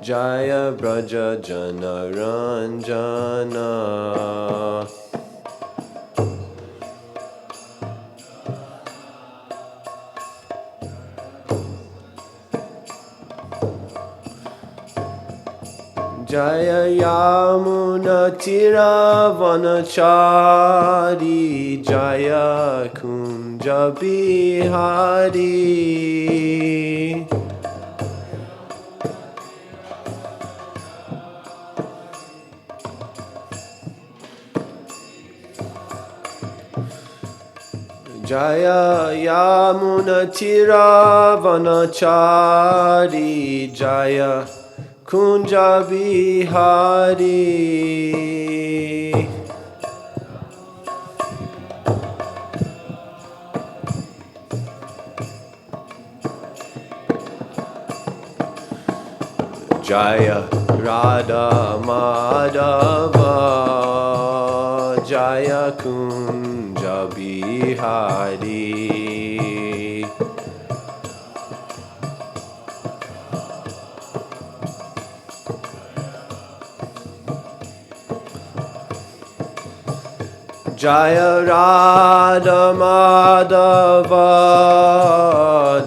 Jaya Braja Jana Ranjana. Jaya Yamuna Tira Vanachari. Jaya Kunja Bihari. Jaya Yamuna Tira Vanachari. Jaya Kunja Bihari. Jaya Radha Madhava. Jaya Kunja Bihari. Jaya Radha Madhava.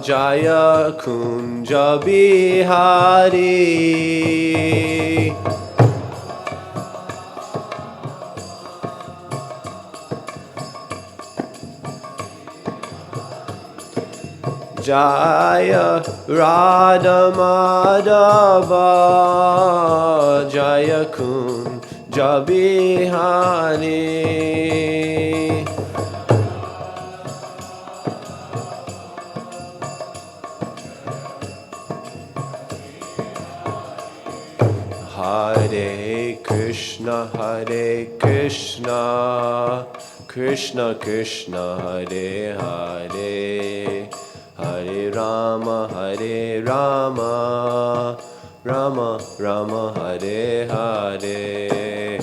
Jaya Kunja Bihari. Jaya Radha Madhava. Jaya Kunja Bihari. Hare Krishna, Krishna Krishna, Hare Hare, Hare Rama, Rama Rama, Hare Hare.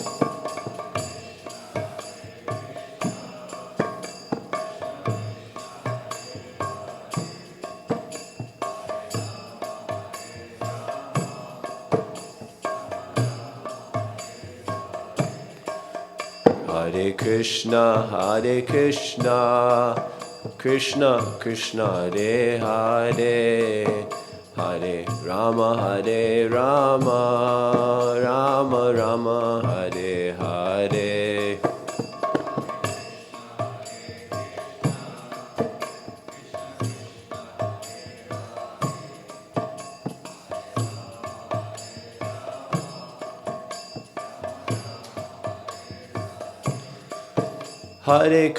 Hare Krishna, Krishna Krishna, Hare Hare, Hare Rama, Rama Rama, Hare Hare. Hare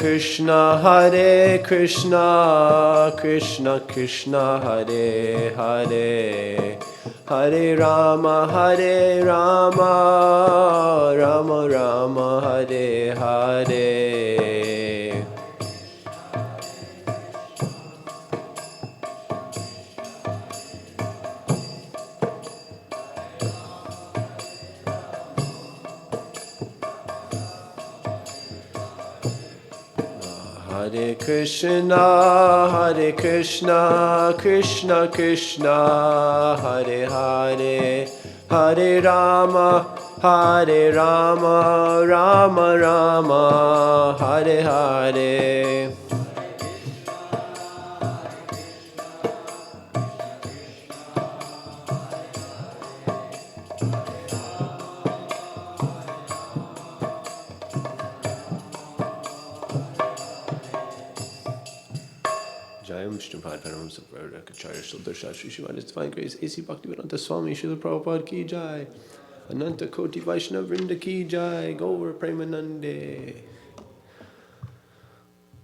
Krishna, Krishna Krishna, Hare Hare, Hare Rama, Rama Rama, Hare Hare. Hare Krishna, Krishna Krishna, Hare Hare, Hare Rama, Rama Rama, Hare Hare. Jayam Vishnu Param Savaraka Shuddha Shastri Shivan His Divine Grace A.C. Bhaktivedanta Swami Srila Prabhupada Ki Jai, Ananta Koti Vaishnava Vrinda Ki Jai, Gaur Premanande.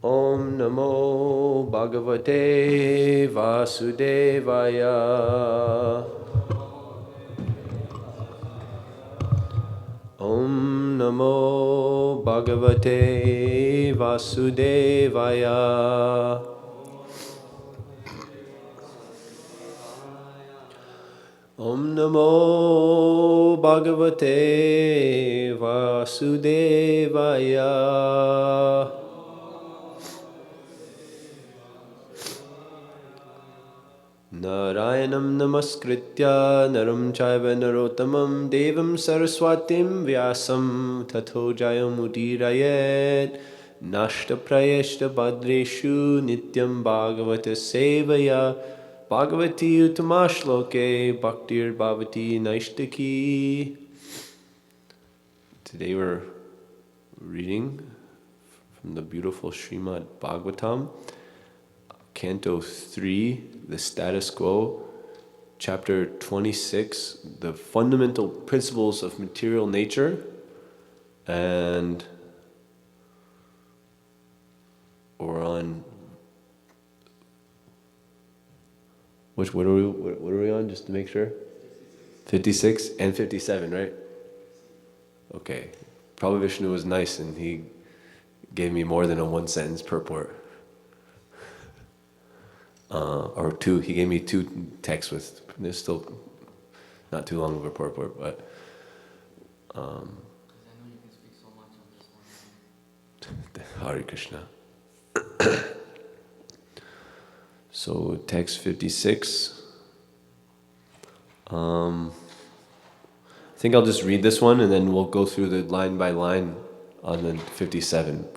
Om Namo Bhagavate Vasudevaya. Om Namo Bhagavate Vasudevaya. Om Namo Bhagavate Vasudevaya. Narayanam namaskritya naram chaiva narottamam devam saraswatim vyasam tato jayam udirayet nashta prayeshta badreshu nityam bhagavata sevaya bhagavati utamashloke bhaktir bhavati naishtaki. Today we're reading from the beautiful Śrimad Bhāgavatam, Canto 3, the status quo, Chapter 26, the fundamental principles of material nature, and we're on what are we on, just to make sure? 56 and 57, right? Okay. Prabhu Vishnu was nice and he gave me more than a one sentence purport. Or two, he gave me two texts with, there's still not too long of a purport, but I know you can speak so much on this one. Hare Krishna. So text 56. I think I'll just read this one and then we'll go through the line by line on the 57.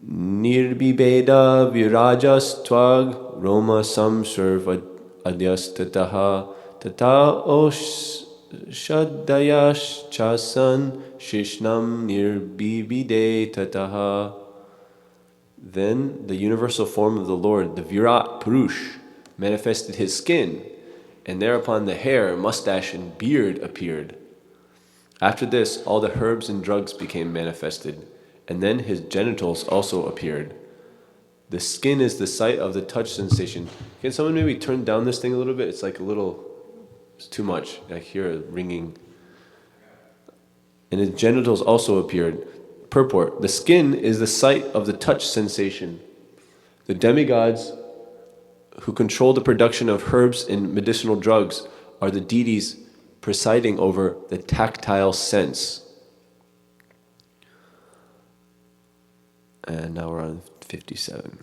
Nirbibeda virajas twag Roma samsarva adyastataha tata oshadayash chasan shishnam nirbibide tataha. Then the universal form of the Lord, the Virat Purush, manifested his skin, and thereupon the hair, mustache, and beard appeared. After this, all the herbs and drugs became manifested, and then his genitals also appeared. The skin is the site of the touch sensation. Can someone maybe turn down this thing a little bit? It's like it's too much. I hear a ringing. And his genitals also appeared. Purport: the skin is the site of the touch sensation. The demigods who control the production of herbs and medicinal drugs are the deities presiding over the tactile sense. And now we're on 57.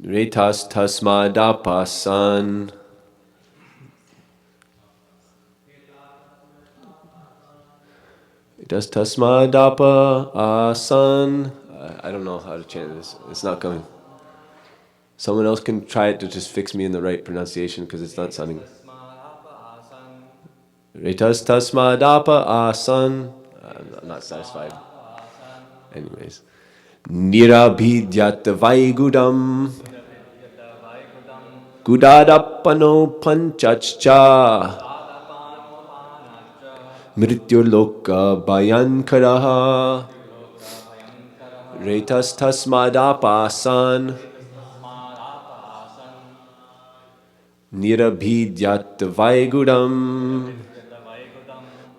Retas tasmadapasan. Retas tasmadapa asan. I don't know how to chant this. It's not coming. Someone else can try it to just fix me in the right pronunciation because it's not sounding. Retas tasmadapa asan. I'm not satisfied. Anyways. Nirabhidyat vaigudam gudadapano panchachcha mrityuloka bhayankaraha retas tasmadapasan nirabhidyat vaigudam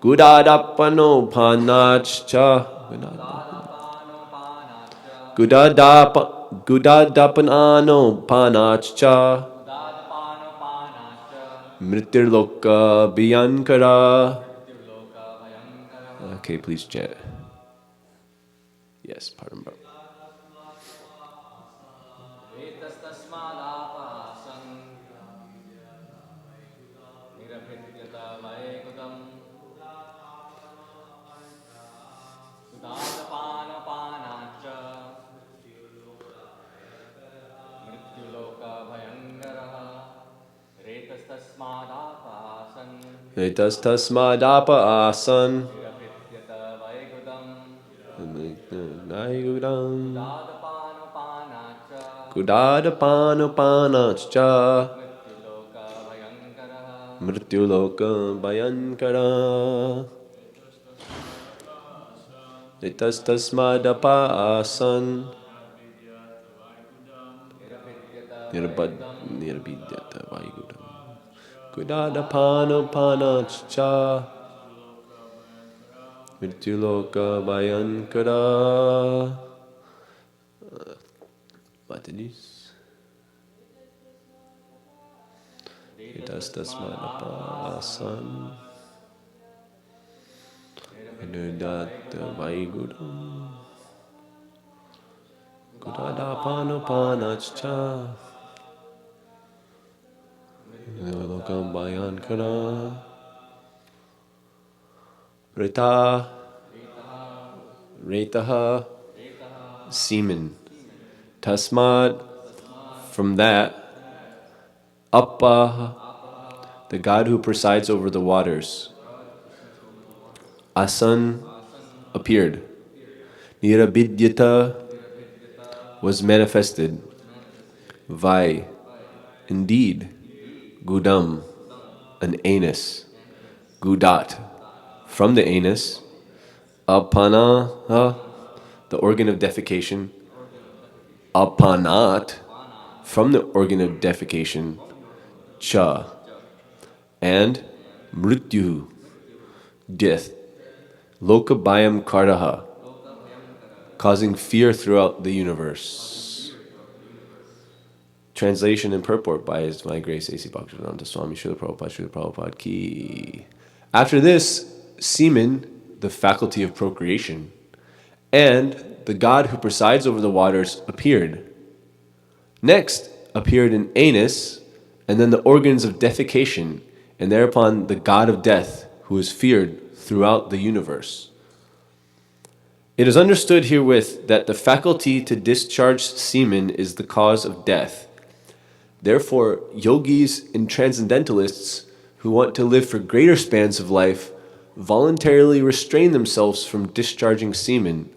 gudadapano panachcha Gudadapanano panachcha mritirloka bhyankara. Okay, please chant. Yes, pardon. Retas tasmadapa asan Gudadapanopanacha mrityuloka bhayankara. Retas tasmadapa asan Nirabhidyata vaigudam Gudadapanopanacha mrityuloka bhayankara. Mataji's. Retas tasmadapa asan Nirabhidyata vaigudam Gudadapanopanacha. Lokam Bayankara. Rita. Retaha. Semen. Tasmad. From that. Appa. The God who presides over the waters. Asan appeared. Nirabidyata was manifested. Vai, indeed. Gudam, an anus. Gudat, from the anus. Apana, the organ of defecation. Apanat, from the organ of defecation. Cha, and mrityu, death. Lokabhayam kardaha, causing fear throughout the universe. Translation and purport by His Divine Grace A.C. Bhaktivedanta Swami Srila Prabhupada Ki. After this, semen, the faculty of procreation, and the God who presides over the waters appeared. Next appeared an anus, and then the organs of defecation, and thereupon the God of death, who is feared throughout the universe. It is understood herewith that the faculty to discharge semen is the cause of death. Therefore, yogis and transcendentalists who want to live for greater spans of life voluntarily restrain themselves from discharging semen.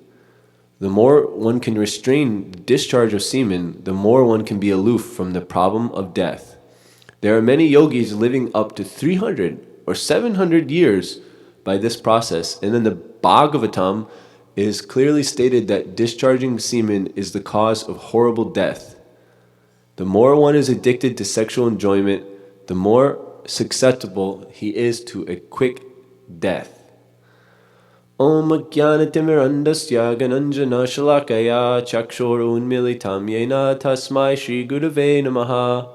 The more one can restrain the discharge of semen, the more one can be aloof from the problem of death. There are many yogis living up to 300 or 700 years by this process, and in the Bhāgavatam it is clearly stated that discharging semen is the cause of horrible death. The more one is addicted to sexual enjoyment, the more susceptible he is to a quick death. Om Jnanatimmirandasya Gananjana Shalakaya Chakshorunmilitam Yena Tasmai Shri Gurave Namaha.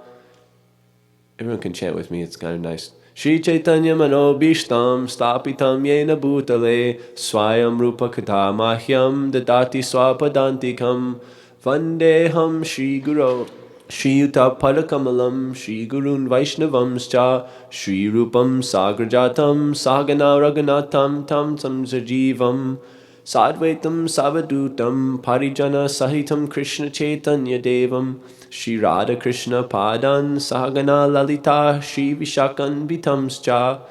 Everyone can chant with me, it's kind of nice. Shri Chaitanya Manobishtam Stapitam Yena Bhutale Swayam Rupa Katha Mahyam Dadati Swapadantikam Vandeham Shri Guru Shri Yuta Padakamalam Shri Gurun Vaishnavamscha Shri Rupam Sagrajatam Sagana Raghunatam Tam Samsajivam Sadvaitam Savadutam Parijana Sahitam Krishna Chaitanya Devam Shri Radha Krishna Padan Sahagana Lalita Shri Vishakan Bitamscha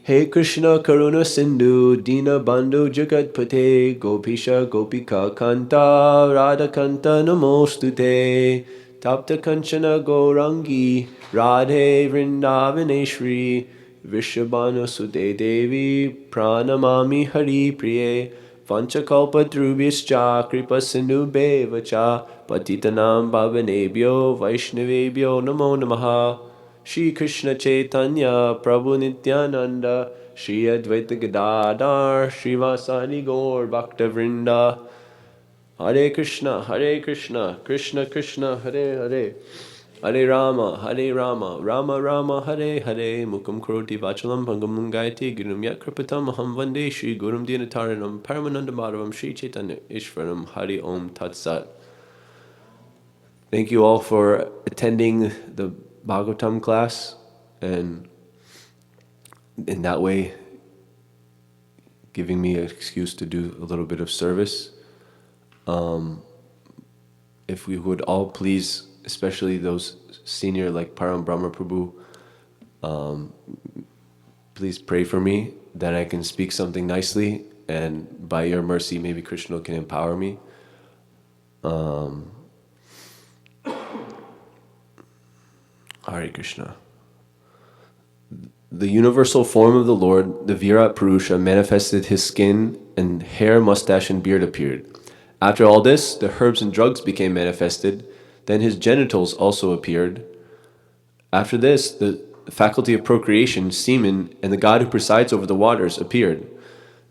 Hey Krishna Karuna Sindhu Dina Bandhu Jagatpate Gopisha Gopika Kanta Radha Kanta Namostute Tapta Kanchana Gaurangi Radhe Vrindavaneshri Vishabhanu Sude Devi Pranamami Hari Priye Vanchakalpa Drubhyascha Kripa Sindhu Bevacha Patitanam Bhavanebhyo Vaishnavebhyo Namo Namaha Shri Krishna Chaitanya Prabhu Nityananda Shri Advaita Gadadhar Shri Vasani Gaur Bhakta Vrinda Hare Krishna, Krishna Krishna, Hare Hare, Hare Rama, Rama Rama, Hare Hare, Mukam Karoti Vachalam, Pangam Gayati, Gurum Yakrapatam, Aham Vande, Shri Gurum Dinataranam, Paramananda Madhavam, Shri Chaitanya Ishvaram, Hari Om Tat Sat. Thank you all for attending the Bhagavatam class, and in that way, giving me an excuse to do a little bit of service. If we would all please, especially those senior like Param Brahma Prabhu, please pray for me that I can speak something nicely, and by your mercy, maybe Krishna can empower me. Hare Krishna. The universal form of the Lord, the Virat Purusha, manifested his skin, and hair, mustache, and beard appeared. After all this, the herbs and drugs became manifested. Then his genitals also appeared. After this, the faculty of procreation, semen, and the God who presides over the waters appeared.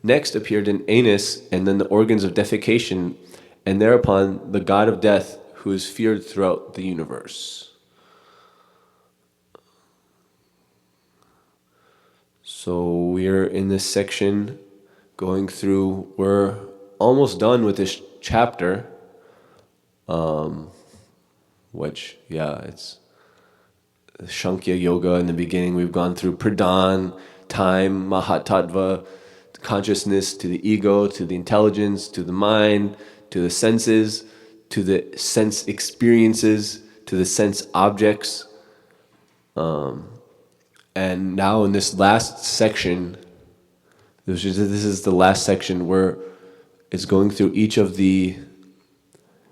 Next appeared an anus, and then the organs of defecation, and thereupon the God of death, who is feared throughout the universe. So we're in this section going through, we're almost done with this chapter. which, yeah, it's Shankya Yoga in the beginning. We've gone through Pradhan, time, Mahatattva, consciousness, to the ego, to the intelligence, to the mind, to the senses, to the sense experiences, to the sense objects. And now in this last section, this is the last section where it's going through each of the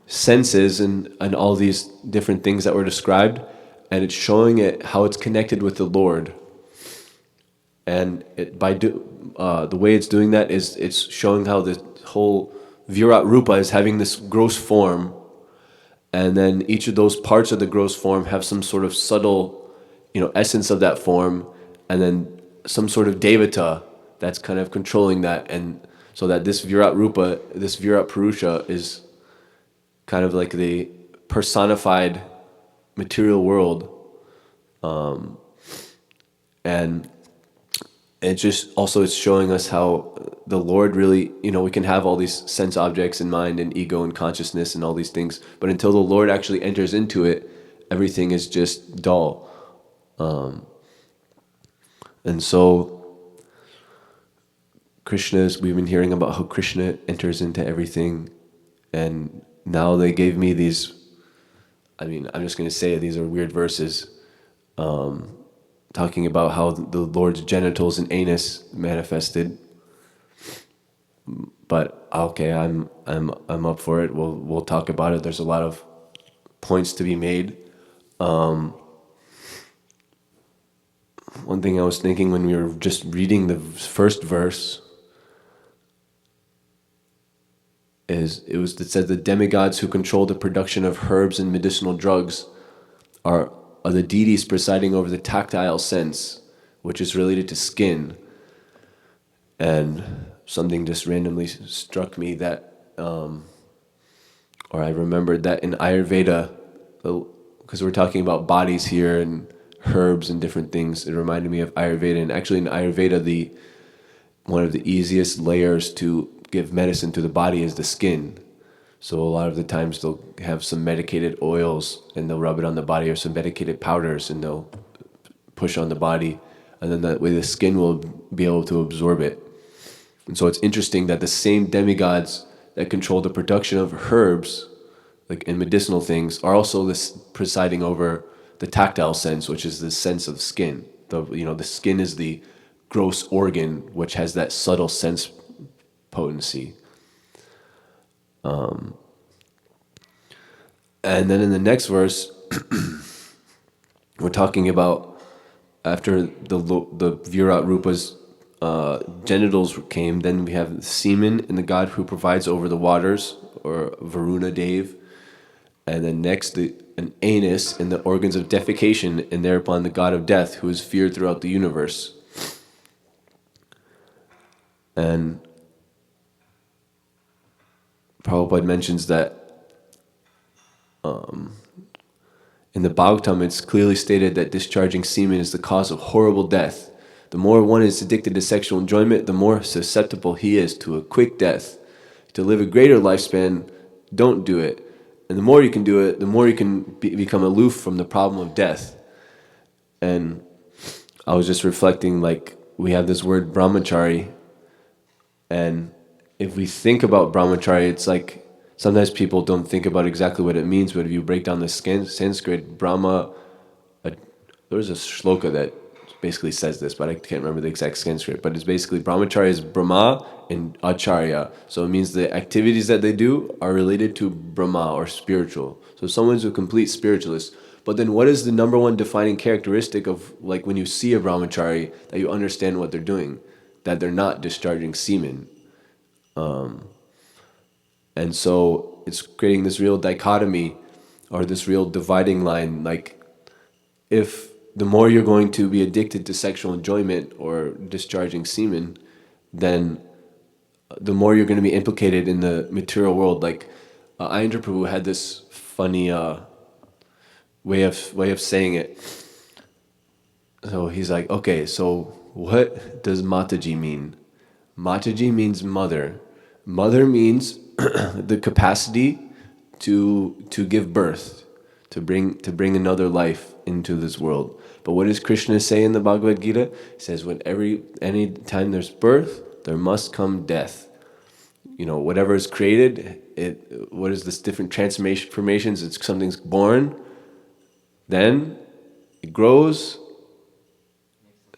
senses and all these different things that were described, and it's showing it how it's connected with the Lord. And the way it's doing that is it's showing how the whole Virat Rupa is having this gross form, and then each of those parts of the gross form have some sort of subtle, essence of that form, and then some sort of devata that's kind of controlling that, and so that this Virat Rupa, this Virat Purusha, is kind of like the personified material world, and it just also it's showing us how the Lord really, we can have all these sense objects in mind and ego and consciousness and all these things, but until the Lord actually enters into it, everything is just dull. And so we've been hearing about how Krishna enters into everything, and now they gave me these, I'm just going to say it, these are weird verses, talking about how the Lord's genitals and anus manifested. But okay, I'm up for it. We'll talk about it. There's a lot of points to be made. One thing I was thinking when we were just reading the first verse it said the demigods who control the production of herbs and medicinal drugs are the deities presiding over the tactile sense, which is related to skin. And something just randomly struck me that, or I remembered that in Ayurveda, because we're talking about bodies here and herbs and different things, it reminded me of Ayurveda. And actually in Ayurveda, one of the easiest layers to give medicine to the body is the skin. So a lot of the times they'll have some medicated oils and they'll rub it on the body, or some medicated powders and they'll push on the body, and then that way the skin will be able to absorb it. And so it's interesting that the same demigods that control the production of herbs, like in medicinal things, are also presiding over the tactile sense, which is the sense of skin. The skin is the gross organ which has that subtle sense potency. And then in the next verse, we're talking about after the Virat Rupa's genitals came, then we have semen in the god who provides over the waters, or Varuna Dev, and then next an anus in the organs of defecation, and thereupon the god of death who is feared throughout the universe. And Prabhupada mentions that in the Bhagavatam, it's clearly stated that discharging semen is the cause of horrible death. The more one is addicted to sexual enjoyment, the more susceptible he is to a quick death. To live a greater lifespan, don't do it. And the more you can do it, the more you can become aloof from the problem of death. And I was just reflecting, like, we have this word brahmachari, and if we think about brahmachari, it's like sometimes people don't think about exactly what it means, but if you break down the Sanskrit, Brahma, there's a shloka that basically says this, but I can't remember the exact Sanskrit, but it's basically brahmachari is Brahma and Acharya. So it means the activities that they do are related to Brahma, or spiritual. So someone's a complete spiritualist. But then what is the number one defining characteristic of, like, when you see a brahmachari, that you understand what they're doing? That they're not discharging semen. And so it's creating this real dichotomy, or this real dividing line. Like, if the more you're going to be addicted to sexual enjoyment or discharging semen, then the more you're going to be implicated in the material world. Like, Ayendra Prabhu had this funny way of saying it. So he's like, okay, so what does Mataji mean? Mataji means mother. Mother means the capacity to give birth, to bring another life into this world. But what does Krishna say in the Bhagavad Gita? He says, any time there's birth, there must come death. Whatever is created, what is this different transformations? It's something's born, then it grows.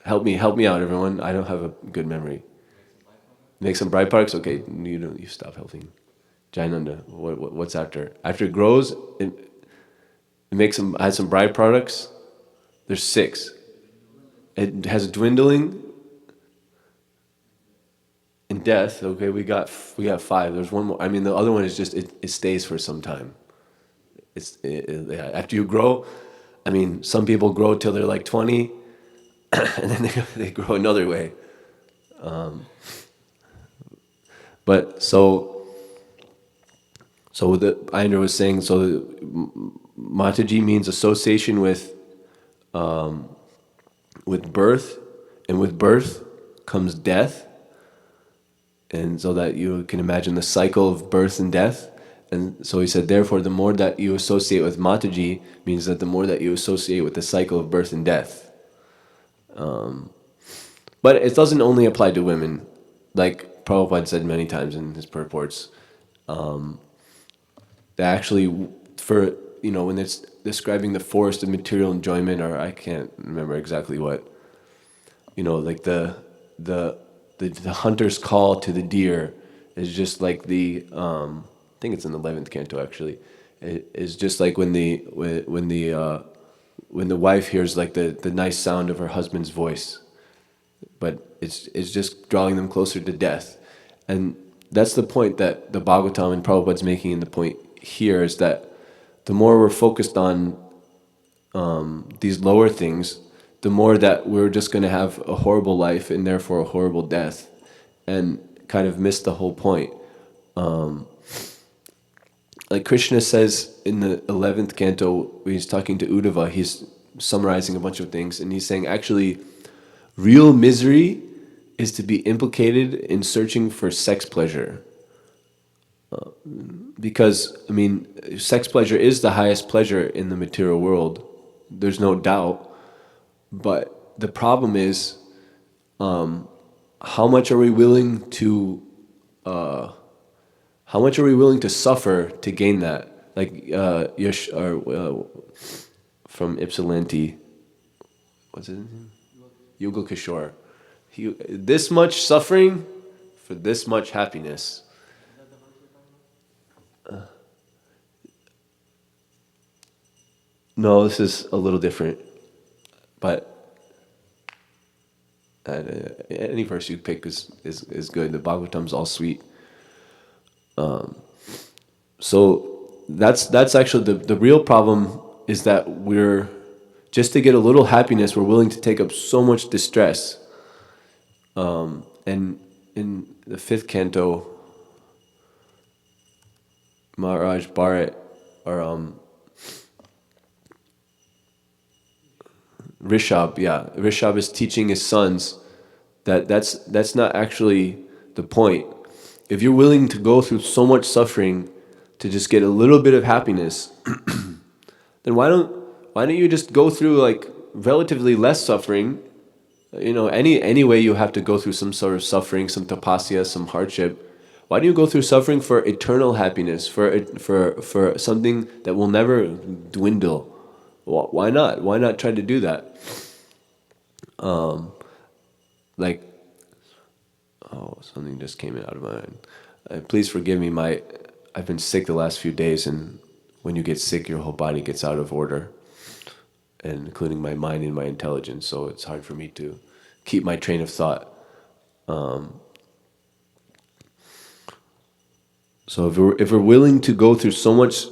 Help me out, everyone. I don't have a good memory. Make some byproducts. Okay, you stop helping. Jainanda, what's after? After it grows, it has some byproducts. There's 6. It has a dwindling and death. Okay, we got 5. There's one more. I mean, the other one is just it stays for some time. After you grow, I mean, some people grow till they're like 20, and then they grow another way. But so the Ayendra was saying, so Mataji means association with birth, and with birth comes death, and so that you can imagine the cycle of birth and death. And so he said, therefore, the more that you associate with Mataji means that the more that you associate with the cycle of birth and death. But it doesn't only apply to women, like Prabhupada said many times in his purports. That actually, when it's describing the forest of material enjoyment, or I can't remember exactly what, like the hunter's call to the deer is just like I think it's in the 11th canto actually. It is just like when the wife hears like the nice sound of her husband's voice, but it's just drawing them closer to death. And that's the point that the Bhagavatam and Prabhupada's making in the point here, is that the more we're focused on these lower things, the more that we're just going to have a horrible life and therefore a horrible death, and kind of miss the whole point. Like Krishna says in the 11th canto, when he's talking to Uddhava, he's summarizing a bunch of things, and he's saying, actually, real misery is to be implicated in searching for sex pleasure. Because, I mean, sex pleasure is the highest pleasure in the material world. There's no doubt. But the problem is, how much are we willing to suffer to gain that? Like Yash, from Ypsilanti, what's his name? Yugal Kishore. This much suffering for this much happiness. No, this is a little different, but any verse you pick is good. The Bhagavatam's all sweet. So that's actually the real problem, is that we're, just to get a little happiness, we're willing to take up so much distress. And in the 5th canto, Maharaj Bharat, or Rishabh is teaching his sons that's not actually the point. If you're willing to go through so much suffering to just get a little bit of happiness, then why don't you just go through like relatively less suffering? Any way you have to go through some sort of suffering, some tapasya, some hardship. Why do you go through suffering for eternal happiness, for something that will never dwindle? Why not? Why not try to do that? Something just came out of my mind. Please forgive me. I've been sick the last few days, and when you get sick, your whole body gets out of order, and including my mind and my intelligence. So it's hard for me to keep my train of thought. So if we're willing to go through so much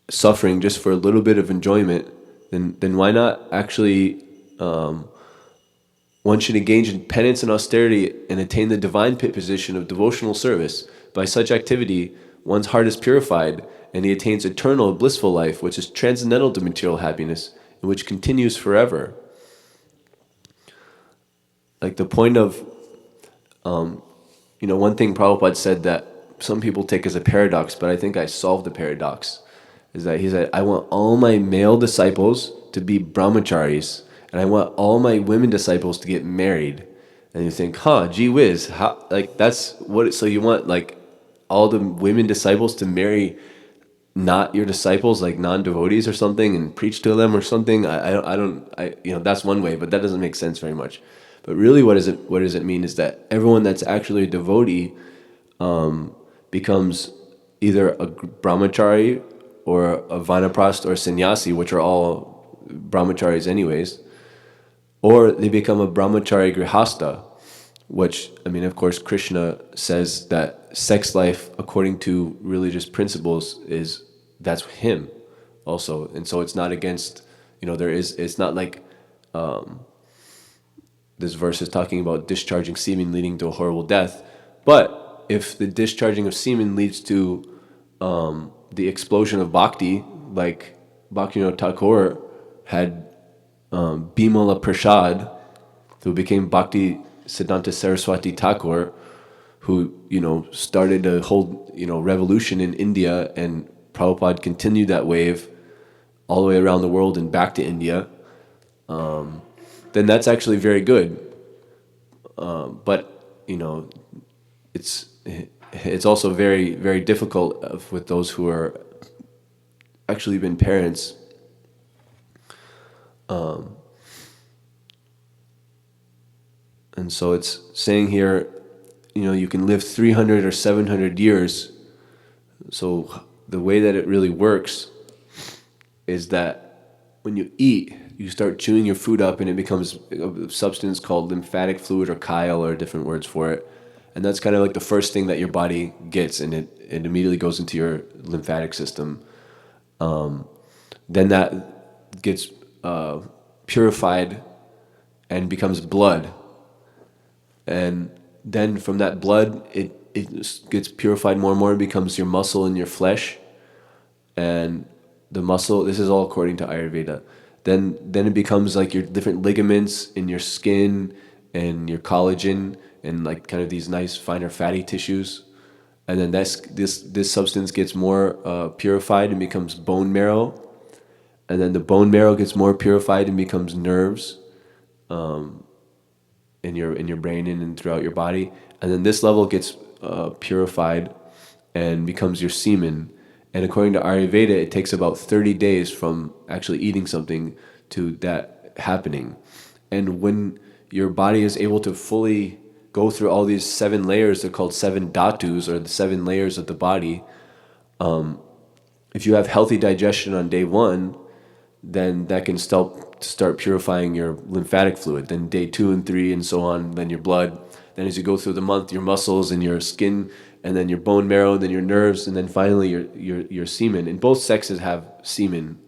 suffering just for a little bit of enjoyment, then why not actually? One should engage in penance and austerity and attain the divine pit position of devotional service. By such activity, one's heart is purified, and he attains eternal blissful life, which is transcendental to material happiness, and which continues forever. Like the point of, one thing Prabhupada said that some people take as a paradox, but I think I solved the paradox, is that he said, I want all my male disciples to be brahmacharis, and I want all my women disciples to get married. And you think, gee whiz, how, like that's what, so you want like all the women disciples to marry not your disciples, like non-devotees or something, and preach to them or something? That's one way, but that doesn't make sense very much. But really, what does it mean is that everyone that's actually a devotee becomes either a brahmachari or a vanaprastha or a sannyasi, which are all brahmacharis anyways, or they become a brahmachari grihasta, which, I mean, of course, Krishna says that sex life, according to religious principles, that's him also. And so it's not against, it's not like this verse is talking about discharging semen leading to a horrible death. But if the discharging of semen leads to the explosion of bhakti, like Bhaktivinoda Thakur had Bimala Prasad, who became Bhakti Siddhanta Saraswati Thakur, who started a whole revolution in India, and Prabhupada continued that wave all the way around the world and back to India. Then that's actually very good. But it's also very, very difficult with those who are actually been parents. And so it's saying here, you can live 300 or 700 years. So the way that it really works is that when you eat, you start chewing your food up, and it becomes a substance called lymphatic fluid or chyle, or different words for it. And that's kind of like the first thing that your body gets, and it immediately goes into your lymphatic system. Then that gets purified and becomes blood. And then from that blood, it gets purified more and more and becomes your muscle and your flesh. And the muscle, this is all according to Ayurveda. Then it becomes like your different ligaments in your skin and your collagen and like kind of these nice finer fatty tissues. And then this substance gets more purified and becomes bone marrow. And then the bone marrow gets more purified and becomes nerves in your brain and throughout your body. And then this level gets purified and becomes your semen. And according to Ayurveda, it takes about 30 days from actually eating something to that happening. And when your body is able to fully go through all these 7 layers, they're called 7 dhatus, or the 7 layers of the body. If you have healthy digestion on day 1, then that can start purifying your lymphatic fluid. Then day 2 and 3 and so on, then your blood. Then as you go through the month, your muscles and your skin, and then your bone marrow, then your nerves, and then finally your semen. And both sexes have semen.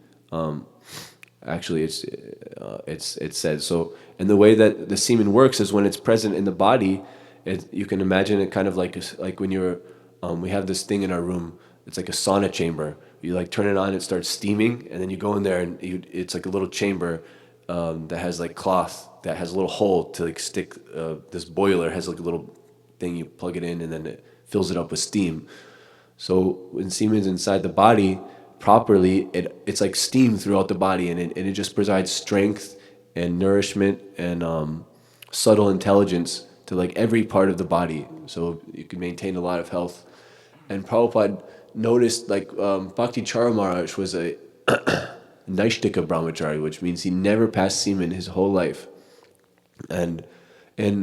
Actually, it's said so. And the way that the semen works is when it's present in the body, you can imagine it kind of like when you're. We have this thing in our room. It's like a sauna chamber. You like turn it on, it starts steaming, and then you go in there, and it's like a little chamber that has like cloth that has a little hole to like stick. This boiler has like a little thing, you plug it in, and then it fills it up with steam. So when semen's inside the body properly, it's like steam throughout the body, and it just provides strength and nourishment and subtle intelligence to like every part of the body, so you can maintain a lot of health. And Prabhupada noticed like Bhakti Chara Maharaj was a Naishtika brahmachari, which means he never passed semen his whole life. And when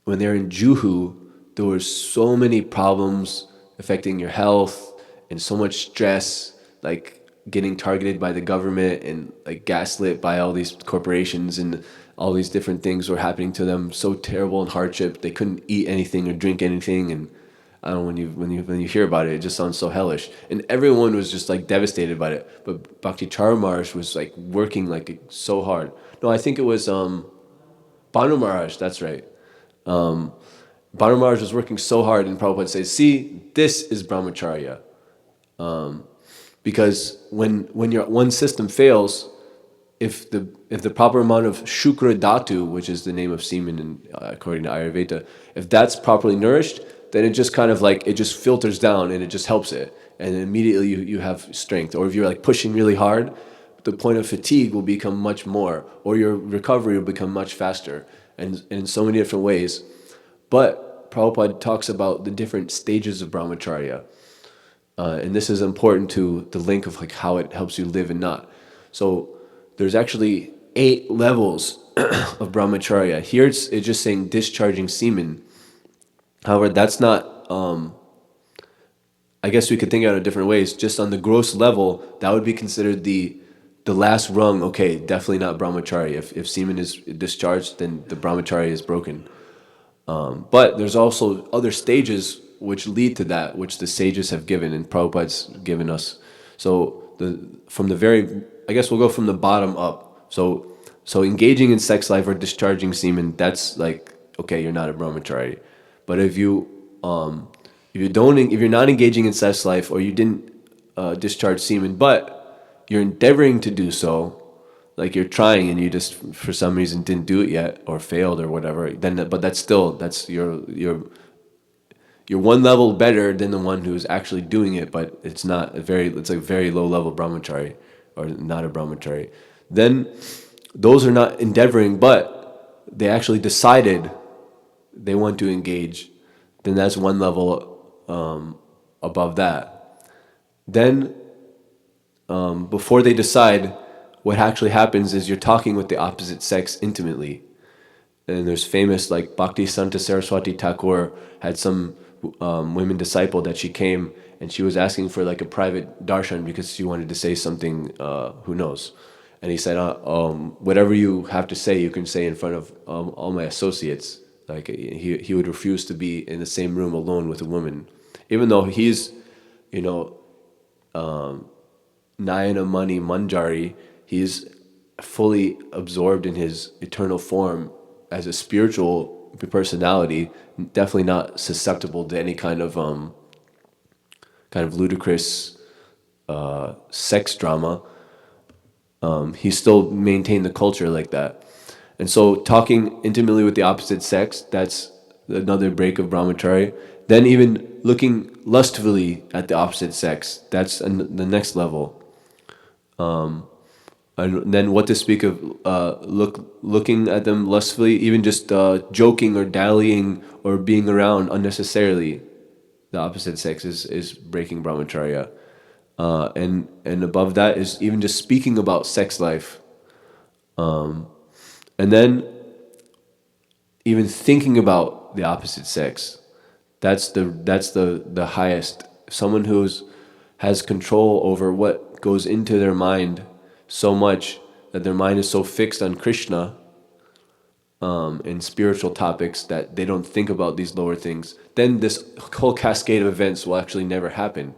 they're in Juhu, there were so many problems affecting your health and so much stress, like getting targeted by the government and like gaslit by all these corporations, and all these different things were happening to them, so terrible and hardship. They couldn't eat anything or drink anything, and I don't know, when you hear about it, it just sounds so hellish. And everyone was just like devastated by it. But Bhakti Chara Maharaj was like working like so hard. No, I think it was Bhanu Maharaj, that's right. Bhanu Maharaj was working so hard, and Prabhupada says, see, this is brahmacharya. Because when your one system fails, if the proper amount of shukra dhatu, which is the name of semen according to Ayurveda, if that's properly nourished, then it just kind of like, it just filters down and it just helps it. And then immediately you have strength. Or if you're like pushing really hard, the point of fatigue will become much more, or your recovery will become much faster, and in so many different ways. But Prabhupada talks about the different stages of brahmacharya. And this is important to the link of like how it helps you live and not. So there's actually 8 levels of brahmacharya. Here it's just saying discharging semen. However, that's not, I guess we could think about it different ways. Just on the gross level, that would be considered the last rung. Okay, definitely not brahmacharya. If semen is discharged, then the brahmacharya is broken. But there's also other stages which lead to that, which the sages have given and Prabhupada's given us. So I guess we'll go from the bottom up. So engaging in sex life or discharging semen, that's like, okay, you're not a brahmachari. But if you're not engaging in sex life, or you didn't discharge semen, but you're endeavoring to do so, like you're trying and you just for some reason didn't do it yet or failed or whatever, but that's you're one level better than the one who's actually doing it, but it's like very low level brahmachari or not a brahmachari. Then those are not endeavoring, but they actually decided they want to engage. Then that's one level above that. Then before they decide, what actually happens is you're talking with the opposite sex intimately. And there's famous, like Bhakti Santa Saraswati Thakur had some women disciple that she came and she was asking for like a private darshan because she wanted to say something, who knows. And he said, whatever you have to say, you can say in front of all my associates. Like he would refuse to be in the same room alone with a woman, even though he's, Nayana Mani Manjari, he's fully absorbed in his eternal form as a spiritual personality, definitely not susceptible to any kind of ludicrous sex drama. He still maintained the culture like that. And so talking intimately with the opposite sex, that's another break of brahmacharya. Then even looking lustfully at the opposite sex, that's the next level. And then what to speak of looking at them lustfully, even just joking or dallying or being around unnecessarily the opposite sex is breaking brahmacharya. And above that is even just speaking about sex life. And then even thinking about the opposite sex, that's the highest. Someone has control over what goes into their mind so much that their mind is so fixed on Krishna and spiritual topics that they don't think about these lower things, then this whole cascade of events will actually never happen.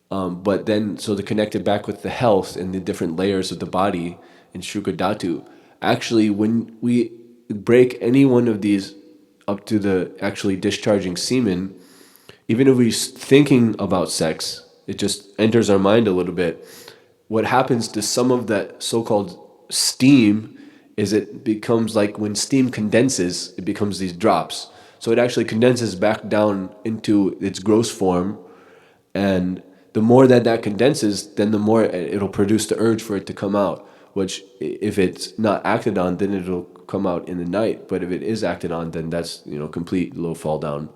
But then, so to connect it back with the health and the different layers of the body in Shukadhatu, actually when we break any one of these up to the actually discharging semen, even if we're thinking about sex, it just enters our mind a little bit. What happens to some of that so-called steam is it becomes like when steam condenses, it becomes these drops. So it actually condenses back down into its gross form, and the more that condenses, then the more it'll produce the urge for it to come out, which if it's not acted on, then it'll come out in the night. But if it is acted on, then that's, complete low fall down.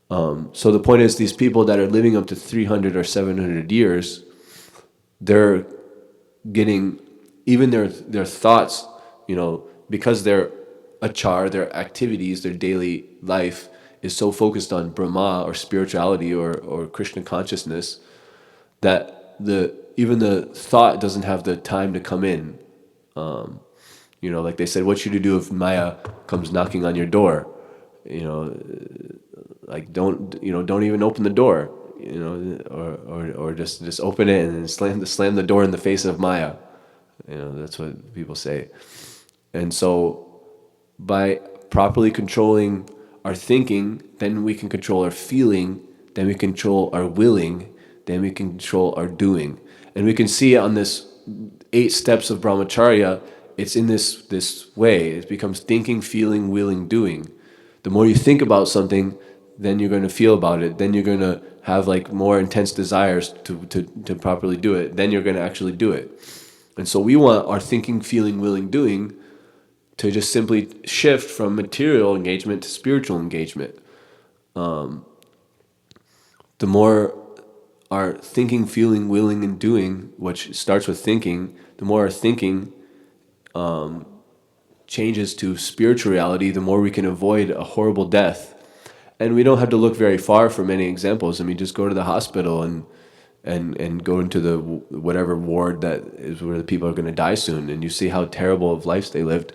So the point is, these people that are living up to 300 or 700 years, they're getting, even their thoughts, because their achar, their activities, their daily life is so focused on Brahma or spirituality or Krishna consciousness, that even the thought doesn't have the time to come in. Like they said, what should you do if Maya comes knocking on your door? Like don't even open the door, or just open it and then slam the door in the face of Maya. That's what people say. And so by properly controlling our thinking, then we can control our feeling, then we control our willing, then we can control our doing. And we can see on this 8 steps of brahmacharya, it's in this way. It becomes thinking, feeling, willing, doing. The more you think about something, then you're going to feel about it, then you're going to have like more intense desires to properly do it, then you're going to actually do it. And so we want our thinking, feeling, willing, doing to just simply shift from material engagement to spiritual engagement. The more our thinking, feeling, willing, and doing, which starts with thinking, the more our thinking changes to spiritual reality, the more we can avoid a horrible death. And we don't have to look very far for many examples. I mean, just go to the hospital and go into the whatever ward that is where the people are going to die soon, and you see how terrible of lives they lived.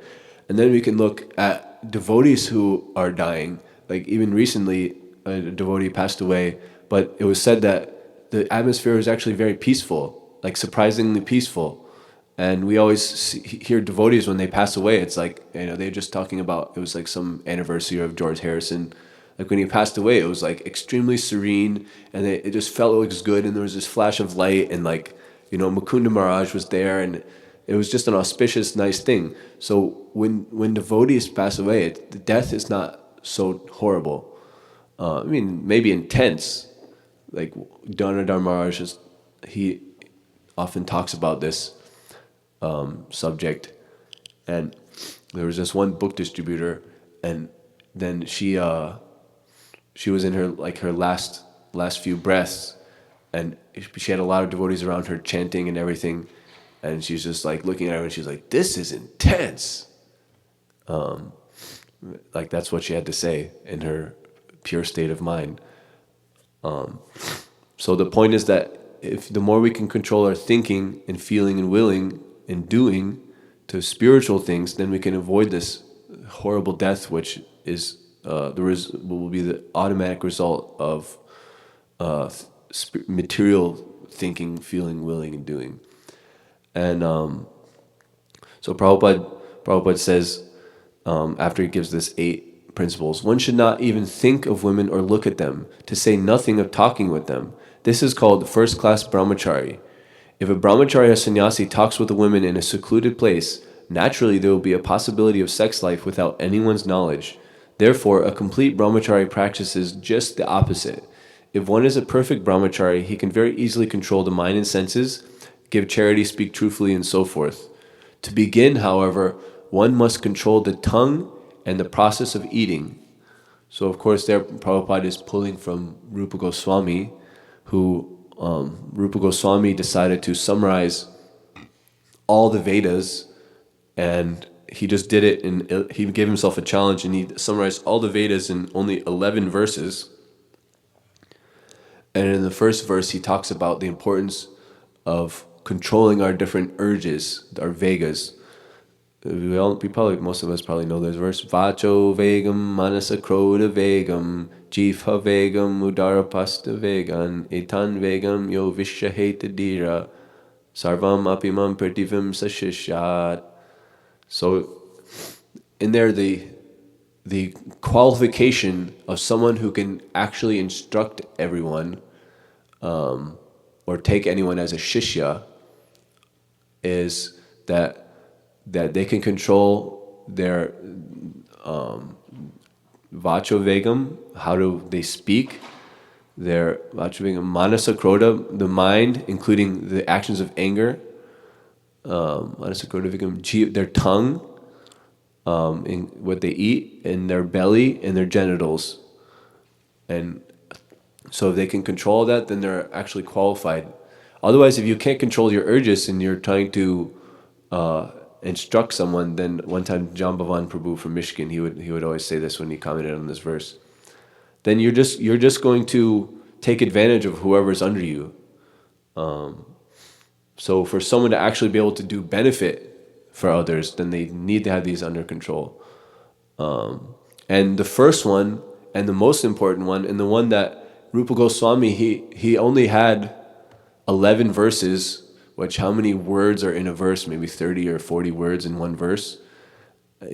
And then we can look at devotees who are dying. Like even recently, a devotee passed away, but it was said that the atmosphere was actually very peaceful, like surprisingly peaceful. And we always hear devotees when they pass away, it's like, they're just talking about, it was like some anniversary of George Harrison. Like when he passed away, it was like extremely serene, and it just felt like it was good, and there was this flash of light, and like, Mukunda Maharaj was there, and it was just an auspicious, nice thing. So when devotees pass away, the death is not so horrible. Maybe intense. Like Dhanadhar Maharaj, he often talks about this subject. And there was this one book distributor, and then she was in her last few breaths, and she had a lot of devotees around her chanting and everything, and she's just like looking at her and she's like, "This is intense." Like that's what she had to say in her pure state of mind. So the point is that if the more we can control our thinking and feeling and willing and doing to spiritual things, then we can avoid this horrible death, which is will be the automatic result of material thinking, feeling, willing, and doing. And so Prabhupada says, after he gives this 8 principles, one should not even think of women or look at them, to say nothing of talking with them. This is called first-class brahmachari. If a brahmachari or sannyasi talks with a woman in a secluded place, naturally there will be a possibility of sex life without anyone's knowledge. Therefore, a complete brahmachari practices just the opposite. If one is a perfect brahmachari, he can very easily control the mind and senses, give charity, speak truthfully, and so forth. To begin, however, one must control the tongue and the process of eating. So, of course, there Prabhupada is pulling from Rupa Goswami, who Rupa Goswami decided to summarize all the Vedas, and he just did it, he gave himself a challenge, and he summarized all the Vedas in only 11 verses. And in the first verse, he talks about the importance of controlling our different urges, our vegas. Most of us probably know this verse. Vacho vegam, manasa kroda vegam, jifha vegam, udarapasta vegan, etan vegam, yo vishaheta dira, sarvam apimam prativim sashishat. So, in there, the qualification of someone who can actually instruct everyone, or take anyone as a shishya, is that they can control their vacho vegam, how do they speak, their vacho vegam, manasa kroda, the mind, including the actions of anger, manasa kroda vegam, their tongue, in what they eat, in their belly, and their genitals. And so if they can control that, then they're actually qualified. Otherwise, if you can't control your urges and you're trying to instruct someone, then one time Jambavan Prabhu from Michigan, he would always say this when he commented on this verse. Then you're just going to take advantage of whoever's under you. So for someone to actually be able to do benefit for others, then they need to have these under control. And the first one, and the most important one, and the one that Rupa Goswami, he only had 11 verses, which how many words are in a verse? Maybe 30 or 40 words in one verse.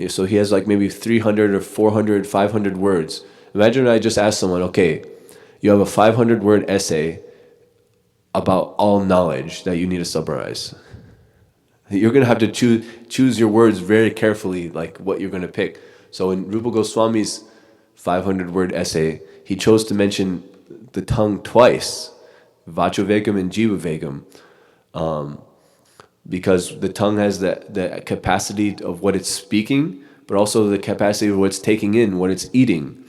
So he has like maybe 300 or 400, 500 words. Imagine I just asked someone, okay, you have a 500-word essay about all knowledge that you need to summarize. You're going to have to choose your words very carefully, like what you're going to pick. So in Rupa Goswami's 500-word essay, he chose to mention the tongue twice, vachovegam and jivavegam, because the tongue has the capacity of what it's speaking, but also the capacity of what it's taking in, what it's eating.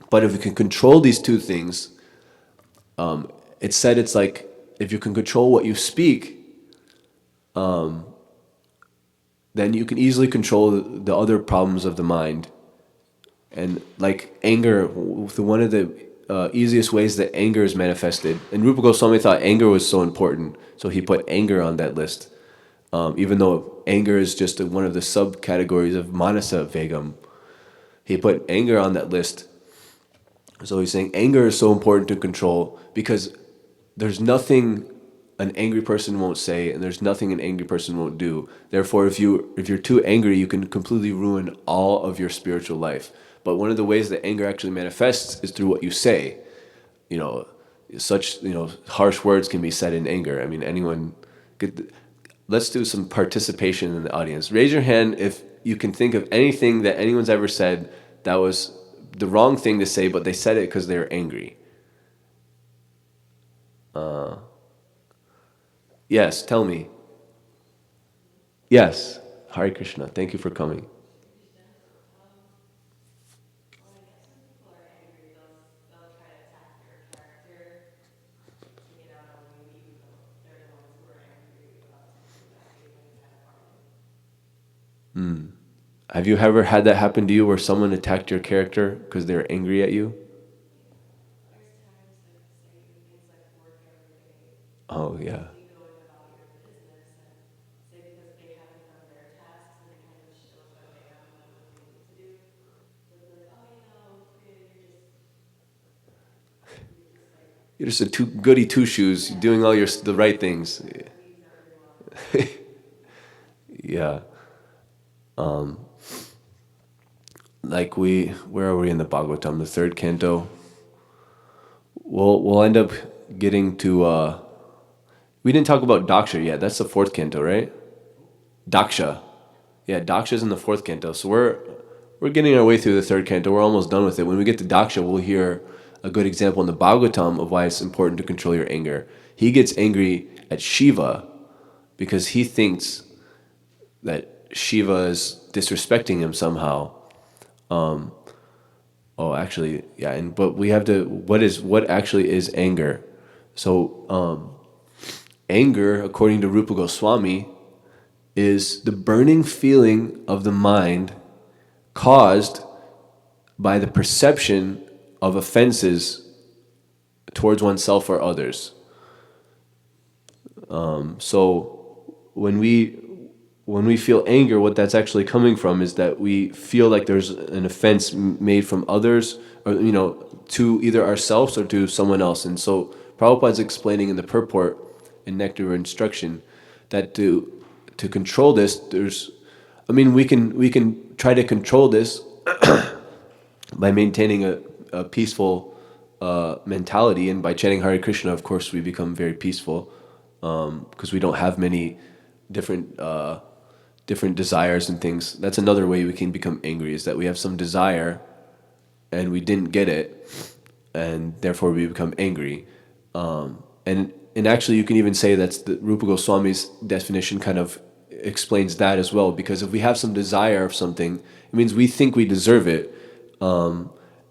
But if you can control these two things, it's said it's like if you can control what you speak, then you can easily control the other problems of the mind. And like anger, one of the easiest ways that anger is manifested, and Rupa Goswami thought anger was so important, so he put anger on that list. Even though anger is just one of the subcategories of manasa vegam, he put anger on that list. So he's saying anger is so important to control because there's nothing an angry person won't say, and there's nothing an angry person won't do. Therefore, if you're too angry, you can completely ruin all of your spiritual life. But one of the ways that anger actually manifests is through what you say. Such harsh words can be said in anger. I mean, anyone could. Let's do some participation in the audience. Raise your hand if you can think of anything that anyone's ever said that was the wrong thing to say, but they said it because they were angry. Yes, tell me. Yes, Hare Krishna. Thank you for coming. Have you ever had that happen to you where someone attacked your character because they were angry at you? Oh, yeah. You're just a goody two-shoes, doing all the right things. Yeah. Where are we in the Bhagavatam? The third canto. We'll end up getting to. We didn't talk about Daksha yet. That's the fourth canto, right? Daksha. Yeah, Daksha's in the fourth canto. So we're getting our way through the third canto. We're almost done with it. When we get to Daksha, we'll hear a good example in the Bhagavatam of why it's important to control your anger. He gets angry at Shiva because he thinks that Shiva is disrespecting him somehow. But we have to. What actually is anger? So anger, according to Rupa Goswami, is the burning feeling of the mind caused by the perception of offenses towards oneself or others. So when we feel anger, what that's actually coming from is that we feel like there's an offense made from others, or to either ourselves or to someone else. And so Prabhupada's explaining in the purport in Nectar of Instruction that to control this, we can try to control this by maintaining a peaceful mentality, and by chanting Hare Krishna, of course, we become very peaceful because we don't have many different desires and things. That's another way we can become angry, is that we have some desire and we didn't get it, and therefore we become angry. And actually, you can even say that's the Rupa Goswami's definition kind of explains that as well, because if we have some desire of something, it means we think we deserve it.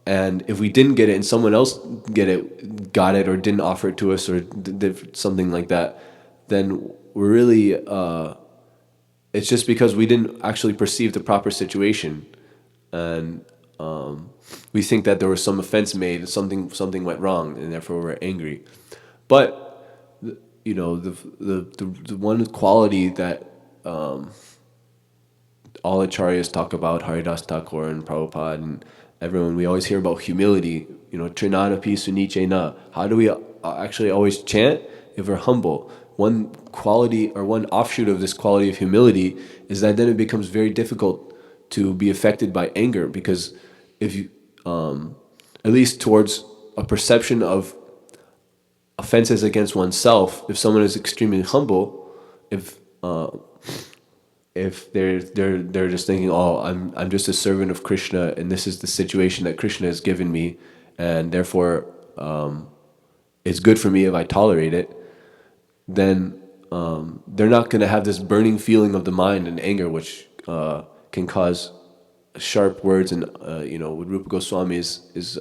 And if we didn't get it and someone else got it or didn't offer it to us or did something like that, then we're really, it's just because we didn't actually perceive the proper situation. And we think that there was some offense made, something went wrong, and therefore we're angry. But the one quality that all acharyas talk about, Haridas Thakur and Prabhupada and everyone, we always hear about humility. Trinadapi sunichena. How do we actually always chant? If we're humble. One quality or one offshoot of this quality of humility is that then it becomes very difficult to be affected by anger, because if you, at least towards a perception of offenses against oneself, if someone is extremely humble, if they're just thinking, oh, I'm just a servant of Krishna, and this is the situation that Krishna has given me, and therefore it's good for me if I tolerate it, then they're not going to have this burning feeling of the mind and anger, which can cause sharp words. And what Rupa Goswami is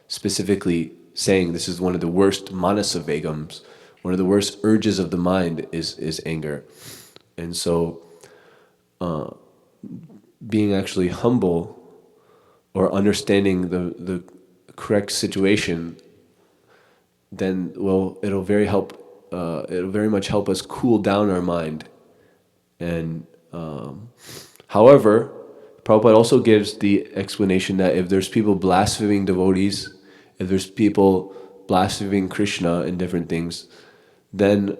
specifically saying, this is one of the worst manasa vegams, one of the worst urges of the mind is anger. And so being actually humble or understanding the correct situation, then it'll very much help us cool down our mind. And however, Prabhupada also gives the explanation that if there's people blaspheming devotees, if there's people blaspheming Krishna and different things, then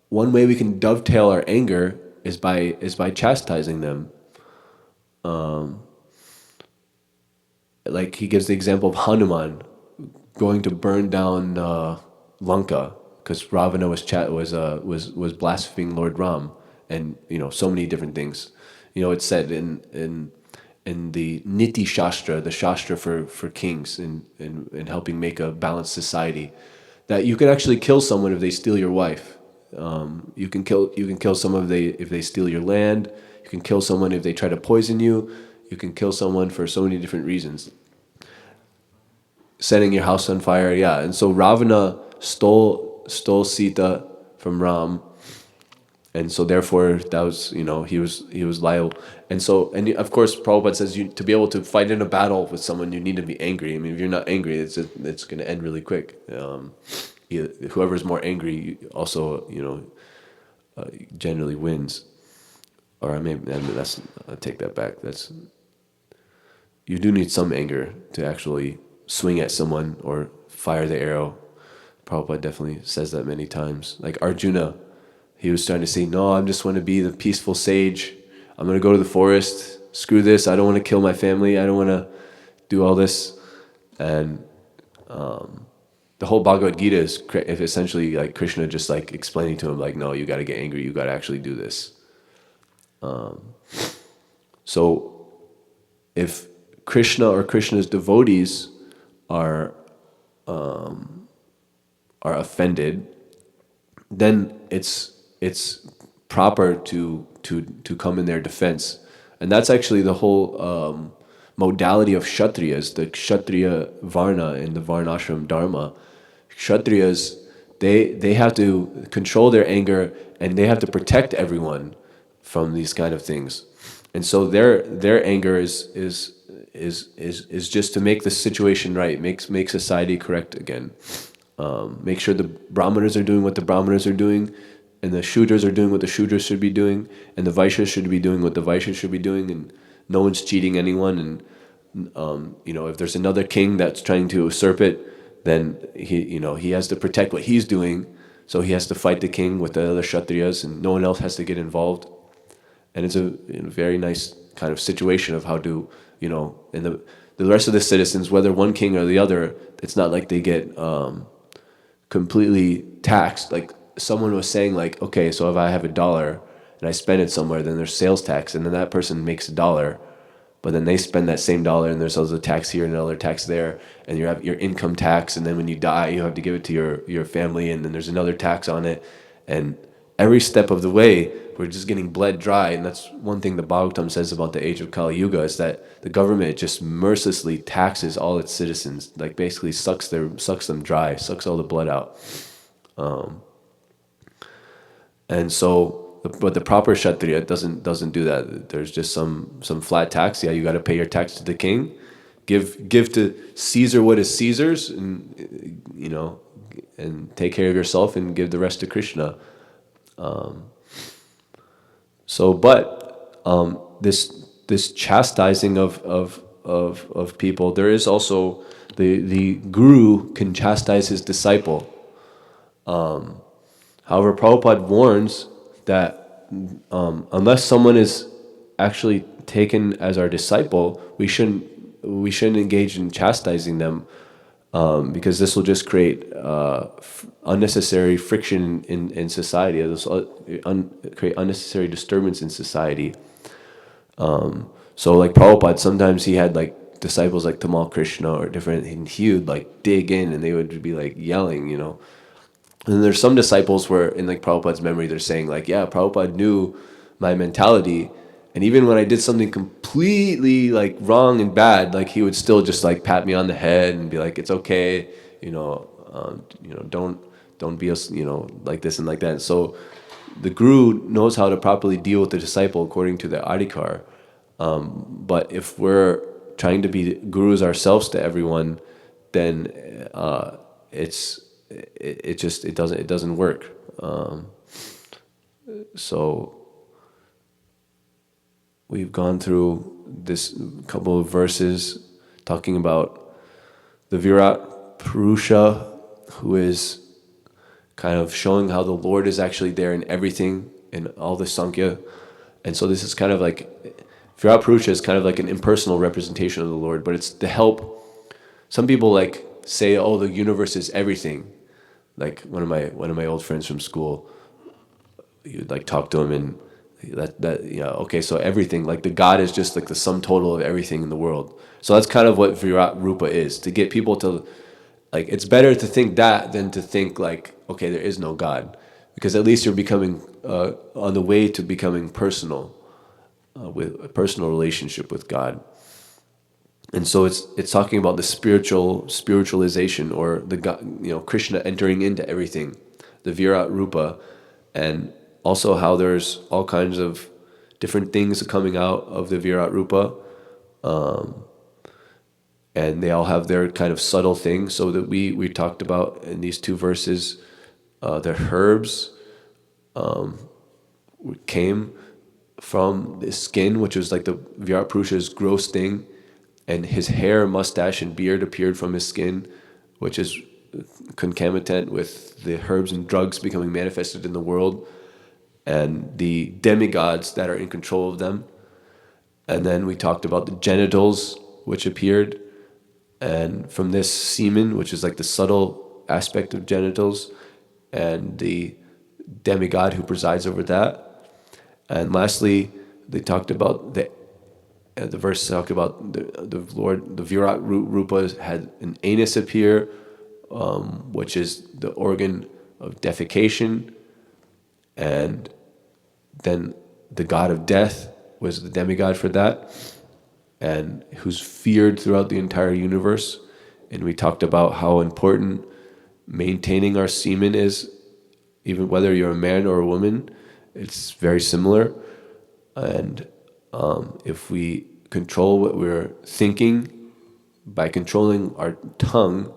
one way we can dovetail our anger is by chastising them. Like he gives the example of Hanuman going to burn down Lanka because Ravana was blaspheming Lord Ram, and so many different things. It's said in the Niti Shastra, the Shastra for kings, in helping make a balanced society, that you can actually kill someone if they steal your wife. You can kill someone if they steal your land. You can kill someone if they try to poison you. You can kill someone for so many different reasons. Setting your house on fire, yeah. And so Ravana stole Sita from Ram, and so therefore that was he was liable. And of course Prabhupada says to be able to fight in a battle with someone, you need to be angry. I mean, if you're not angry, it's going to end really quick. Whoever's more angry also generally wins. Or I take that back. You do need some anger to actually swing at someone or fire the arrow. Prabhupada definitely says that many times. Like Arjuna, he was trying to say, no, I just want to be the peaceful sage. I'm going to go to the forest. Screw this. I don't want to kill my family. I don't want to do all this. And the whole Bhagavad Gita is essentially like Krishna just like explaining to him, like, no, you got to get angry. You got to actually do this. So if Krishna or Krishna's devotees are offended, then it's proper to come in their defense. And that's actually the whole modality of Kshatriyas, the Kshatriya Varna in the Varnashram Dharma. Kshatriyas, they have to control their anger, and they have to protect everyone from these kind of things. And so their anger is just to make the situation right, make society correct again. Make sure the Brahmanas are doing what the Brahmanas are doing, and the Shudras are doing what the Shudras should be doing, and the Vaishyas should be doing what the Vaishyas should be doing, and no one's cheating anyone. And if there's another king that's trying to usurp it, then he has to protect what he's doing, so he has to fight the king with the other Kshatriyas, and no one else has to get involved. And it's a very nice kind of situation of how to, and the rest of the citizens, whether one king or the other, it's not like they get completely taxed. Like someone was saying, like, okay, so if I have $1 and I spend it somewhere, then there's sales tax, and then that person makes $1, but then they spend that same $1, and there's also a tax here and another tax there, and you have your income tax, and then when you die, you have to give it to your family, and then there's another tax on it, and every step of the way, we're just getting bled dry. And that's one thing the Bhagavatam says about the age of Kali Yuga, is that the government just mercilessly taxes all its citizens, like basically sucks them dry, sucks all the blood out. And so, but the proper Kshatriya doesn't do that. There's just some flat tax. Yeah, you got to pay your tax to the king. Give to Caesar what is Caesar's, and and take care of yourself, and give the rest to Krishna. This chastising of people, there is also the guru can chastise his disciple. However, Prabhupada warns that unless someone is actually taken as our disciple, we shouldn't engage in chastising them, because this will just create unnecessary friction in society. This will create unnecessary disturbance in society. So like Prabhupada, sometimes he had like disciples like Tamal Krishna or different, and he would like dig in and they would be like yelling, you know. And there's some disciples where in like Prabhupada's memory, they're saying like, yeah, Prabhupada knew my mentality. And even when I did something completely like wrong and bad, like he would still just like pat me on the head and be like, it's okay, don't be like this and like that. So the guru knows how to properly deal with the disciple according to the adhikar. But if we're trying to be gurus ourselves to everyone, then it doesn't work. So we've gone through this couple of verses talking about the Virat Purusha, who is kind of showing how the Lord is actually there in everything, in all the Sankhya. And so this is kind of like, Virat Purusha is kind of like an impersonal representation of the Lord, but it's to help. Some people like say, oh, the universe is everything. Like one of my old friends from school, you'd like talk to him and okay, so everything, like the God is just like the sum total of everything in the world. So that's kind of what Virat Rupa is, to get people to, like, it's better to think that than to think like, okay, there is no God, because at least you're becoming on the way to becoming personal, with a personal relationship with God. And so it's talking about the spiritualization, or the God, Krishna entering into everything, the Virat Rupa, and also how there's all kinds of different things coming out of the Virat Rupa, and they all have their kind of subtle things. So that we talked about in these two verses, the herbs came from the skin, which was like the Virat Purusha's gross thing, and his hair, mustache, and beard appeared from his skin, which is concomitant with the herbs and drugs becoming manifested in the world, and the demigods that are in control of them. And then we talked about the genitals, which appeared, and from this semen, which is like the subtle aspect of genitals, and the demigod who presides over that. And lastly, they talked about the verse talked about the Lord, the Virat Rupa had an anus appear, which is the organ of defecation, and then the god of death was the demigod for that, and who's feared throughout the entire universe. And we talked about how important maintaining our semen is, even whether you're a man or a woman. It's very similar. And if we control what we're thinking by controlling our tongue,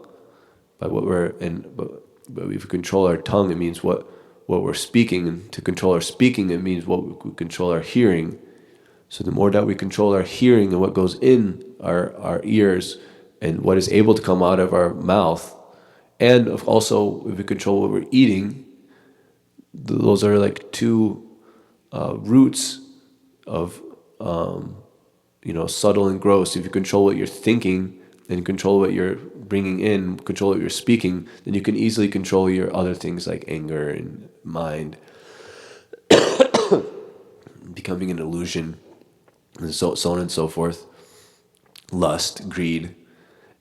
but if we control our tongue, it means what we're speaking, and to control our speaking, it means what we control our hearing. So the more that we control our hearing and what goes in our ears and what is able to come out of our mouth, and also if we control what we're eating, those are like two roots of subtle and gross. If you control what you're thinking and control what you're bringing in, control what you're speaking, then you can easily control your other things like anger and mind, becoming an illusion, and so on and so forth, lust, greed.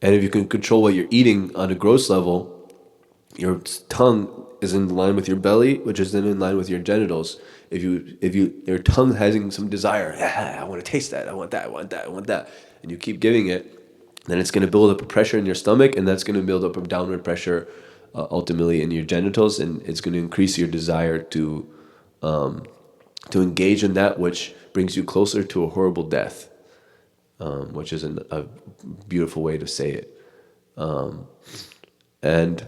And if you can control what you're eating on a gross level, your tongue is in line with your belly, which is then in line with your genitals. If your tongue having some desire, I want to taste that, I want that, and you keep giving it, then it's going to build up a pressure in your stomach, and that's going to build up a downward pressure ultimately in your genitals, and it's going to increase your desire to engage in that which brings you closer to a horrible death, which is a beautiful way to say it. And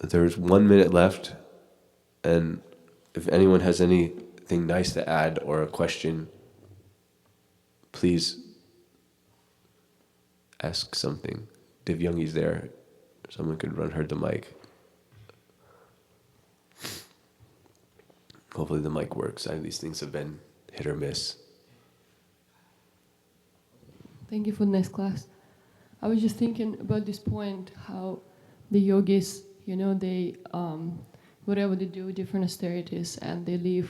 there's 1 minute left, and if anyone has anything nice to add or a question, please ask something. Divyangi's there. Someone could run her the mic. Hopefully the mic works. These things have been hit or miss. Thank you for the nice class. I was just thinking about this point, how the yogis, they, whatever they do, different austerities, and they live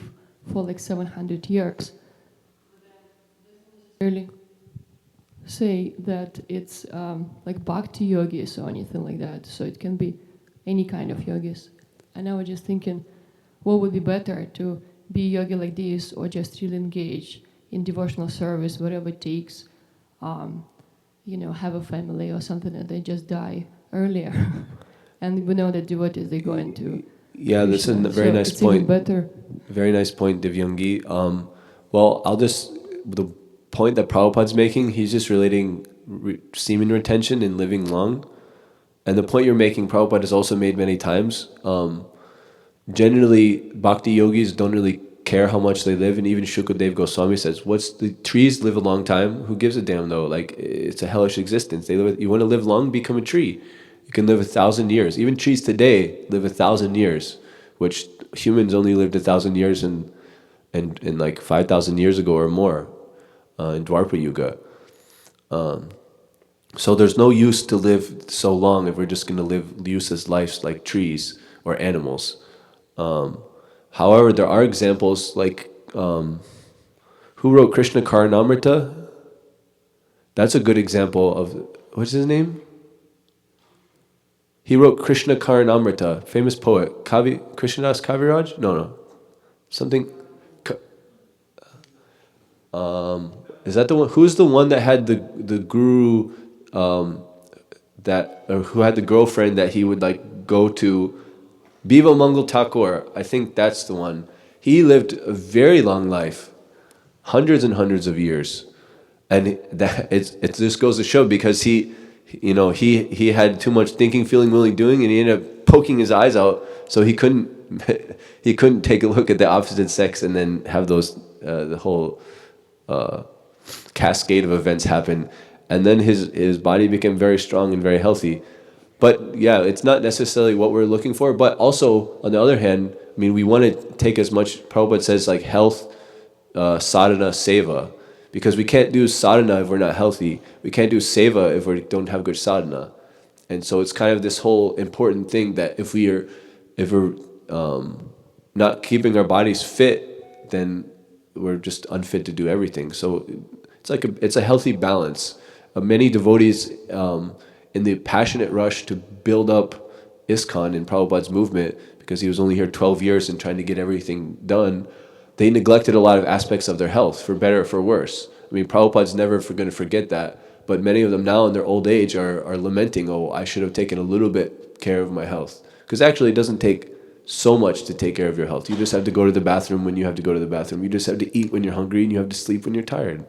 for like 700 years. But then doesn't really say that it's like bhakti yogis or anything like that. So it can be any kind of yogis. And I was just thinking, what would be better, to be a yogi like this, or just really engage in devotional service, whatever it takes, have a family or something, and they just die earlier. And we know that devotees, they're going to Yeah, that's a Krishna. very So nice it's even point. better. Very nice point, Divyangi. Well, the point that Prabhupada's making, he's just relating semen retention and living long. And the point you're making, Prabhupada has also made many times. Generally, bhakti yogis don't really care how much they live, and even Shukadev Goswami says, the trees live a long time, who gives a damn though? Like, it's a hellish existence. You want to live long, become a tree. You can live 1,000 years. Even trees today live 1,000 years, which humans only lived 1,000 years in like 5,000 years ago or more, in Dwapara Yuga. So there's no use to live so long if we're just going to live useless lives like trees or animals. However, there are examples like, who wrote Krishna Karanamrita? That's a good example of, what's his name? He wrote Krishna Karanamrita, famous poet. Krishnadas Kaviraj? No. Something. Is that the one? Who's the one that had the guru, who had the girlfriend that he would like go to? Biva Mangal Thakur, I think that's the one. He lived a very long life, hundreds and hundreds of years, and it just goes to show, because he had too much thinking, feeling, willing, doing, and he ended up poking his eyes out, so he couldn't take a look at the opposite sex and then have those the whole cascade of events happen, and then his body became very strong and very healthy. But yeah, it's not necessarily what we're looking for. But also, on the other hand, I mean, we want to take as much, Prabhupada says, like health, sadhana, seva. Because we can't do sadhana if we're not healthy. We can't do seva if we don't have good sadhana. And so it's kind of this whole important thing that if we're not keeping our bodies fit, then we're just unfit to do everything. So it's a healthy balance. Many devotees, in the passionate rush to build up ISKCON in Prabhupada's movement, because he was only here 12 years and trying to get everything done, they neglected a lot of aspects of their health, for better or for worse. I mean, Prabhupada's never going to forget that, but many of them now in their old age are lamenting, oh, I should have taken a little bit care of my health. Because actually it doesn't take so much to take care of your health. You just have to go to the bathroom when you have to go to the bathroom. You just have to eat when you're hungry, and you have to sleep when you're tired.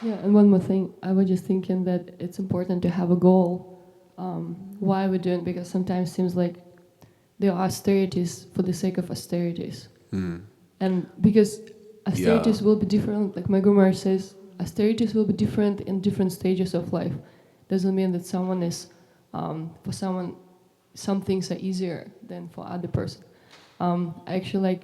Yeah, and one more thing, I was just thinking that it's important to have a goal. Why we're doing it, because sometimes it seems like there are austerities for the sake of austerities. And because austerities will be different, like my Guru Maharaj says, austerities will be different in different stages of life. Doesn't mean that someone is, for someone, some things are easier than for other person. Actually,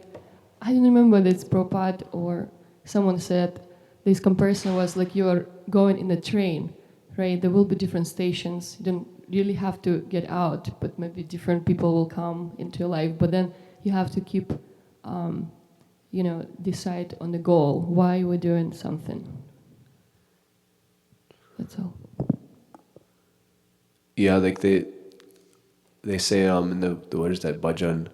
I don't remember that it's Prabhupada or someone said, this comparison was like you're going in a train, right? There will be different stations. You don't really have to get out, but maybe different people will come into your life. But then you have to keep, decide on the goal, why we're doing something. That's all. Yeah, like they say in the what is that bhajan,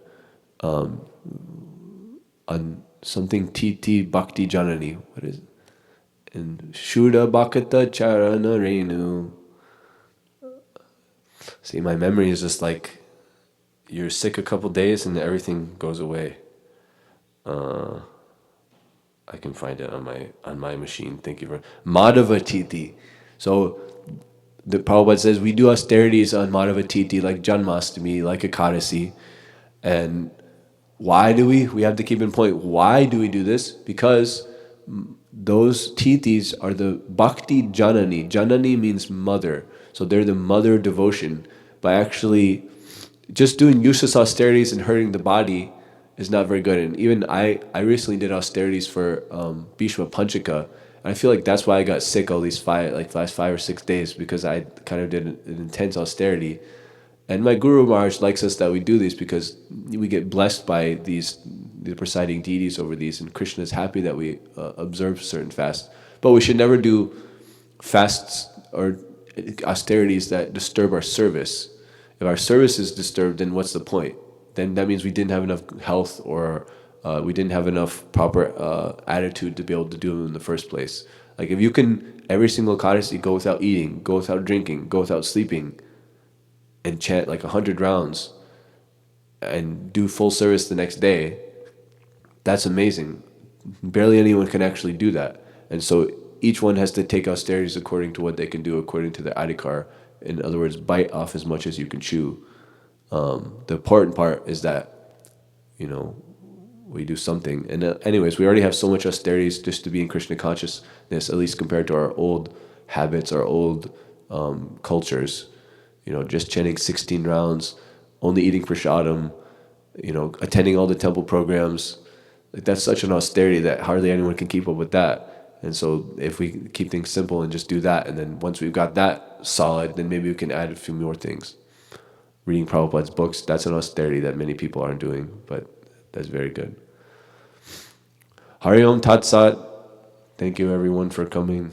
on something Titi Bhakti Janani. What is it? And Shuddha Bhakata Charana Renu. See, my memory is just like you're sick a couple days and everything goes away. I can find it on my machine. Thank you for Madhava Titi. So the Prabhupada says we do austerities on Madhava Titi, like Janmastami, like Ekadasi. And why do we? We have to keep in point, why do we do this? Because those titis are the bhakti janani. Janani means mother. So they're the mother devotion. By actually just doing useless austerities and hurting the body is not very good. And even I recently did austerities for Bhishma Panchaka. And I feel like that's why I got sick all these last 5 or 6 days, because I kind of did an intense austerity. And my Guru Maharaj likes us that we do these because we get blessed by these the presiding deities over these, and Krishna is happy that we observe certain fasts. But we should never do fasts or austerities that disturb our service. If our service is disturbed, then what's the point? Then that means we didn't have enough health, or we didn't have enough proper attitude to be able to do them in the first place. Like if you can, every single Ekadasi, go without eating, go without drinking, go without sleeping, and chant like 100 rounds, and do full service the next day, that's amazing. Barely anyone can actually do that. And so each one has to take austerities according to what they can do, according to their adhikar. In other words, bite off as much as you can chew. The important part is that, we do something. And anyways, we already have so much austerities just to be in Krishna consciousness, at least compared to our old habits, our old cultures. Just chanting 16 rounds, only eating prasadam, attending all the temple programs. Like that's such an austerity that hardly anyone can keep up with that. And so if we keep things simple and just do that, and then once we've got that solid, then maybe we can add a few more things. Reading Prabhupada's books, that's an austerity that many people aren't doing, but that's very good. Hari Om Tat Sat. Thank you everyone for coming.